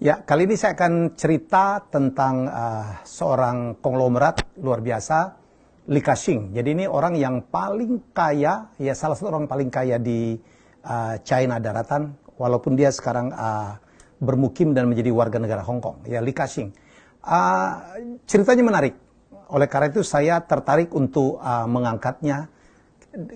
Ya, kali ini saya akan cerita tentang seorang konglomerat luar biasa, Li Ka-shing. Jadi ini orang yang paling kaya, ya salah satu orang paling kaya di China daratan, walaupun dia sekarang bermukim dan menjadi warga negara Hong Kong. Ya, Li Ka-shing. Ceritanya menarik. Oleh karena itu saya tertarik untuk mengangkatnya.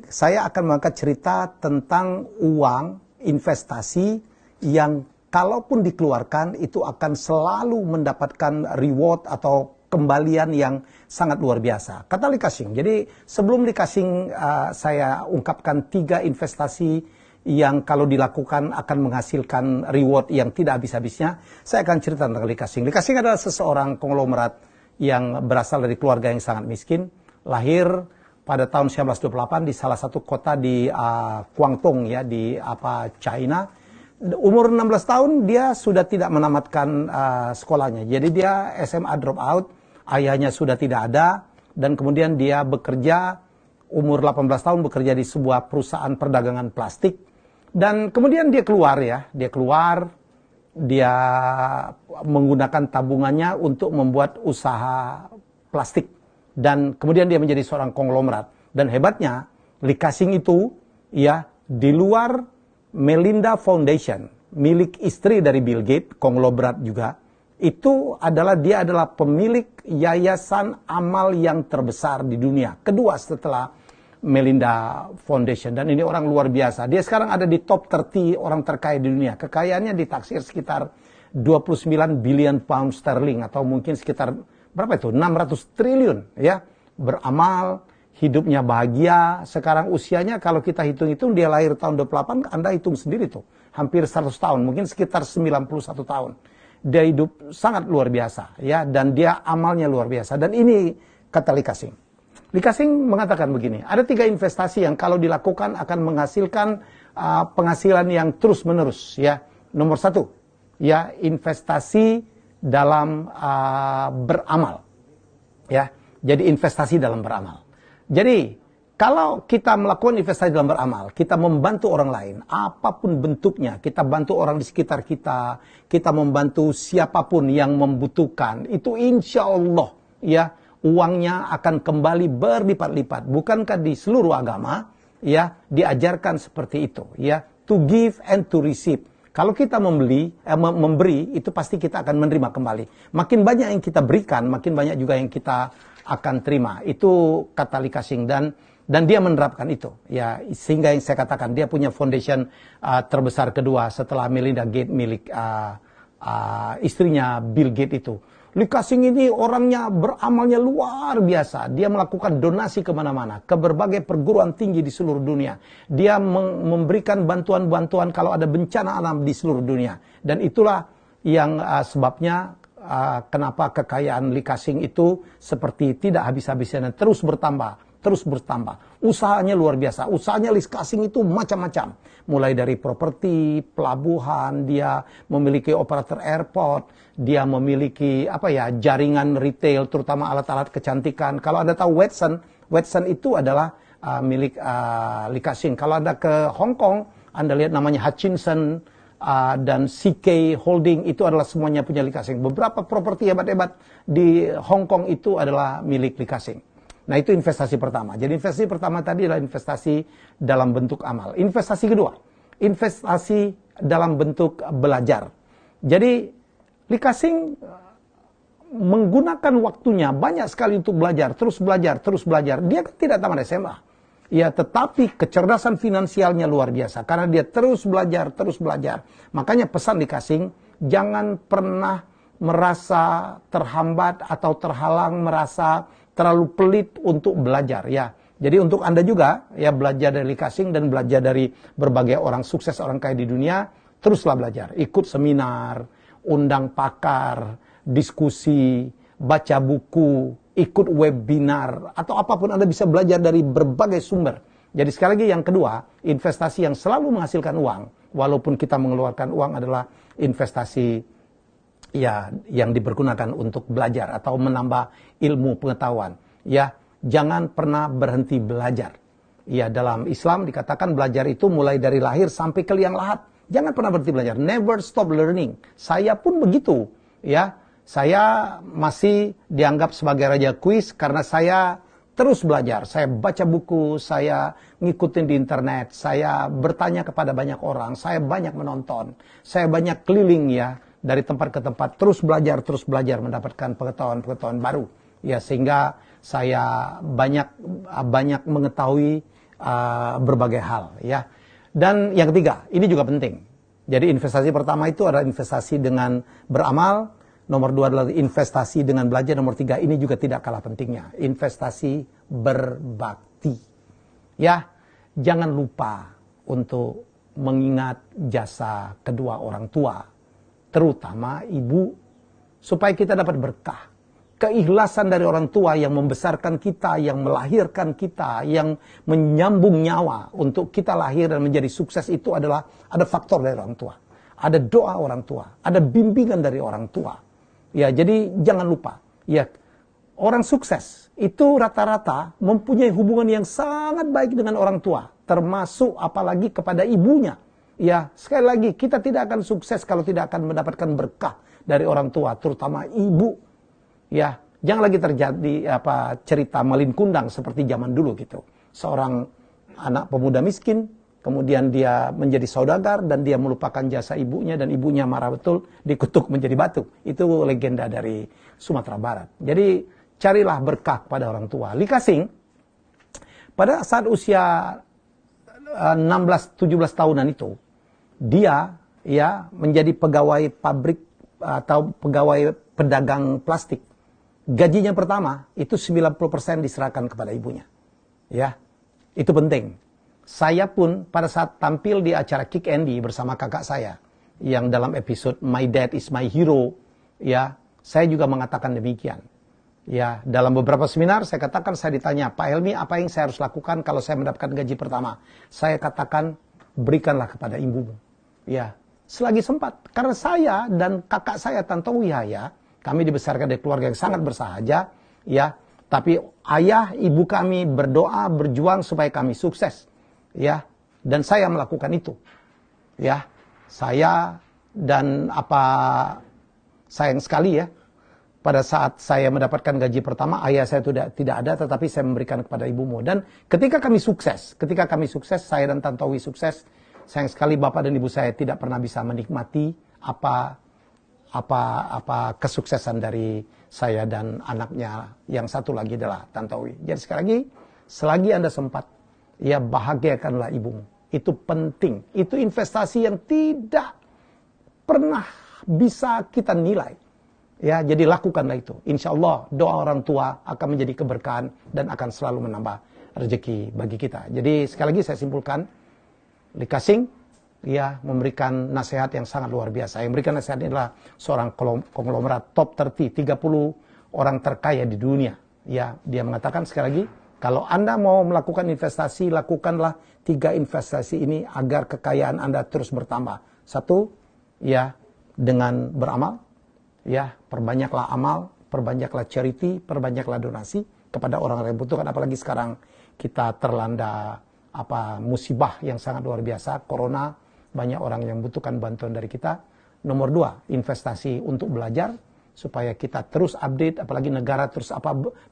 Saya akan mengangkat cerita tentang uang investasi yang kalaupun dikeluarkan itu akan selalu mendapatkan reward atau kembalian yang sangat luar biasa. Kata Li Ka-shing. Jadi sebelum Li Ka-shing saya ungkapkan 3 investasi yang kalau dilakukan akan menghasilkan reward yang tidak habis-habisnya, saya akan cerita tentang Li Ka-shing. Li Ka-shing adalah seseorang konglomerat yang berasal dari keluarga yang sangat miskin, lahir pada tahun 1928 di salah satu kota di Guangdong ya di China. Umur 16 tahun dia sudah tidak menamatkan sekolahnya. Jadi dia SMA drop out, ayahnya sudah tidak ada, dan kemudian dia bekerja, umur 18 tahun bekerja di sebuah perusahaan perdagangan plastik. Dan kemudian dia keluar, dia menggunakan tabungannya untuk membuat usaha plastik. Dan kemudian dia menjadi seorang konglomerat. Dan hebatnya, Li Ka-shing itu ya di luar Melinda Foundation, milik istri dari Bill Gates, konglomerat juga, dia adalah pemilik yayasan amal yang terbesar di dunia. Kedua setelah Melinda Foundation. Dan ini orang luar biasa. Dia sekarang ada di top 30 orang terkaya di dunia. Kekayaannya ditaksir sekitar 29 billion pound sterling atau mungkin sekitar berapa itu? 600 triliun ya. Beramal, hidupnya bahagia. Sekarang usianya kalau kita hitung-hitung dia lahir tahun 28, Anda hitung sendiri tuh. Hampir 100 tahun, mungkin sekitar 91 tahun. Dia hidup sangat luar biasa ya, dan dia amalnya luar biasa. Dan ini kata Li Ka-shing. Li Ka-shing mengatakan begini, ada 3 investasi yang kalau dilakukan akan menghasilkan penghasilan yang terus-menerus ya. Nomor 1 ya, investasi dalam beramal. Ya. Jadi investasi dalam beramal. Jadi, kalau kita melakukan investasi dalam beramal, kita membantu orang lain, apapun bentuknya, kita bantu orang di sekitar kita, kita membantu siapapun yang membutuhkan, itu insya Allah, ya, uangnya akan kembali berlipat-lipat. Bukankah di seluruh agama, ya, diajarkan seperti itu, ya, to give and to receive. Kalau kita memberi, itu pasti kita akan menerima kembali. Makin banyak yang kita berikan, makin banyak juga yang kita akan terima. Itu kata Li Ka-shing dan dia menerapkan itu ya, sehingga yang saya katakan dia punya foundation terbesar kedua setelah Melinda Gates milik istrinya Bill Gates itu. Li Ka-shing ini orangnya beramalnya luar biasa. Dia melakukan donasi kemana-mana, ke berbagai perguruan tinggi di seluruh dunia. Dia memberikan bantuan-bantuan kalau ada bencana alam di seluruh dunia. Dan itulah yang sebabnya kenapa kekayaan Li Ka-shing itu seperti tidak habis-habisnya dan terus bertambah, terus bertambah. Usahanya luar biasa. Usahanya Li Ka-shing itu macam-macam. Mulai dari properti, pelabuhan, dia memiliki operator airport, dia memiliki jaringan retail, terutama alat-alat kecantikan. Kalau Anda tahu Watson itu adalah milik Li Ka-shing. Kalau Anda ke Hong Kong, Anda lihat namanya Hutchinson, dan CK Holding itu adalah semuanya punya Li Ka-shing. Beberapa properti hebat-hebat di Hong Kong itu adalah milik Li Ka-shing. Nah itu investasi pertama. Jadi investasi pertama tadi adalah investasi dalam bentuk amal. Investasi kedua, investasi dalam bentuk belajar. Jadi Li Ka-shing menggunakan waktunya banyak sekali untuk belajar, terus belajar, terus belajar. Dia kan tidak tamat SMA. Ya, tetapi kecerdasan finansialnya luar biasa. Karena dia terus belajar, terus belajar. Makanya pesan Li Ka-shing, jangan pernah merasa terhambat atau terhalang, merasa terlalu pelit untuk belajar. Ya, jadi untuk Anda juga, ya belajar dari Li Ka-shing dan belajar dari berbagai orang sukses, orang kaya di dunia, teruslah belajar. Ikut seminar, undang pakar, diskusi, baca buku, ikut webinar, atau apapun Anda bisa belajar dari berbagai sumber. Jadi sekali lagi yang kedua, investasi yang selalu menghasilkan uang, walaupun kita mengeluarkan uang adalah investasi ya yang dipergunakan untuk belajar atau menambah ilmu pengetahuan. Ya, jangan pernah berhenti belajar. Ya, dalam Islam dikatakan belajar itu mulai dari lahir sampai ke liang lahat. Jangan pernah berhenti belajar. Never stop learning. Saya pun begitu. Ya, saya masih dianggap sebagai raja kuis karena saya terus belajar. Saya baca buku, saya ngikutin di internet, saya bertanya kepada banyak orang, saya banyak menonton, saya banyak keliling ya dari tempat ke tempat, terus belajar mendapatkan pengetahuan-pengetahuan baru. Ya, sehingga saya banyak mengetahui berbagai hal ya. Dan yang ketiga, ini juga penting. Jadi investasi pertama itu adalah investasi dengan beramal, nomor 2 adalah investasi dengan belajar, nomor 3 ini juga tidak kalah pentingnya, investasi berbakti. Ya, jangan lupa untuk mengingat jasa kedua orang tua, terutama ibu, supaya kita dapat berkah. Keikhlasan dari orang tua yang membesarkan kita, yang melahirkan kita, yang menyambung nyawa untuk kita lahir dan menjadi sukses itu adalah ada faktor dari orang tua. Ada doa orang tua, ada bimbingan dari orang tua. Ya, jadi jangan lupa. Ya, orang sukses itu rata-rata mempunyai hubungan yang sangat baik dengan orang tua, termasuk apalagi kepada ibunya. Ya, sekali lagi kita tidak akan sukses kalau tidak akan mendapatkan berkah dari orang tua, terutama ibu. Ya, jangan lagi terjadi cerita malin kundang seperti zaman dulu gitu. Seorang anak pemuda miskin, kemudian dia menjadi saudagar dan dia melupakan jasa ibunya dan ibunya marah betul, dikutuk menjadi batu. Itu legenda dari Sumatera Barat. Jadi carilah berkah pada orang tua. Lee Ka-shing pada saat usia 16-17 tahunan itu, dia ya menjadi pegawai pabrik atau pegawai pedagang plastik. Gajinya pertama itu 90% diserahkan kepada ibunya. Ya, itu penting. Saya pun pada saat tampil di acara Kick Andy bersama kakak saya yang dalam episode My Dad is My Hero, ya, saya juga mengatakan demikian. Ya, dalam beberapa seminar saya katakan, saya ditanya, Pak Helmi, apa yang saya harus lakukan kalau saya mendapatkan gaji pertama? Saya katakan, berikanlah kepada ibumu. Ya, selagi sempat. Karena saya dan kakak saya Tantowi Yahya, kami dibesarkan dari keluarga yang sangat bersahaja, ya. Tapi ayah, ibu kami berdoa, berjuang supaya kami sukses, ya. Dan saya melakukan itu, ya. Saya dan sayang sekali ya, pada saat saya mendapatkan gaji pertama, ayah saya tidak ada, tetapi saya memberikan kepada ibumu. Dan ketika kami sukses, saya dan Tantowi sukses, sayang sekali bapak dan ibu saya tidak pernah bisa menikmati apa kesuksesan dari saya dan anaknya yang satu lagi adalah Tantowi. Jadi sekali lagi, selagi Anda sempat, ya bahagiakanlah ibumu. Itu penting. Itu investasi yang tidak pernah bisa kita nilai. Ya, jadi lakukanlah itu. Insya Allah doa orang tua akan menjadi keberkahan dan akan selalu menambah rezeki bagi kita. Jadi sekali lagi saya simpulkan, Lee Ka-shing ya memberikan nasihat yang sangat luar biasa. Yang memberikan nasihat ini adalah seorang konglomerat top 30 orang terkaya di dunia. Ya, dia mengatakan sekali lagi, kalau Anda mau melakukan investasi, lakukanlah 3 investasi ini agar kekayaan Anda terus bertambah. 1, ya dengan beramal. Ya, perbanyaklah amal, perbanyaklah charity, perbanyaklah donasi kepada orang-orang yang butuhkan. Apalagi sekarang kita terlanda musibah yang sangat luar biasa, corona. Banyak orang yang membutuhkan bantuan dari kita. Nomor 2, investasi untuk belajar supaya kita terus update, apalagi negara terus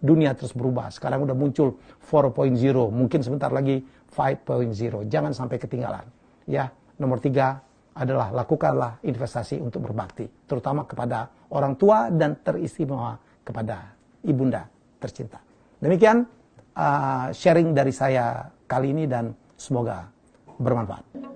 dunia terus berubah. Sekarang udah muncul 4.0, mungkin sebentar lagi 5.0. Jangan sampai ketinggalan. Ya, nomor 3 adalah lakukanlah investasi untuk berbakti, terutama kepada orang tua dan teristimewa kepada ibunda tercinta. Demikian sharing dari saya kali ini dan semoga bermanfaat.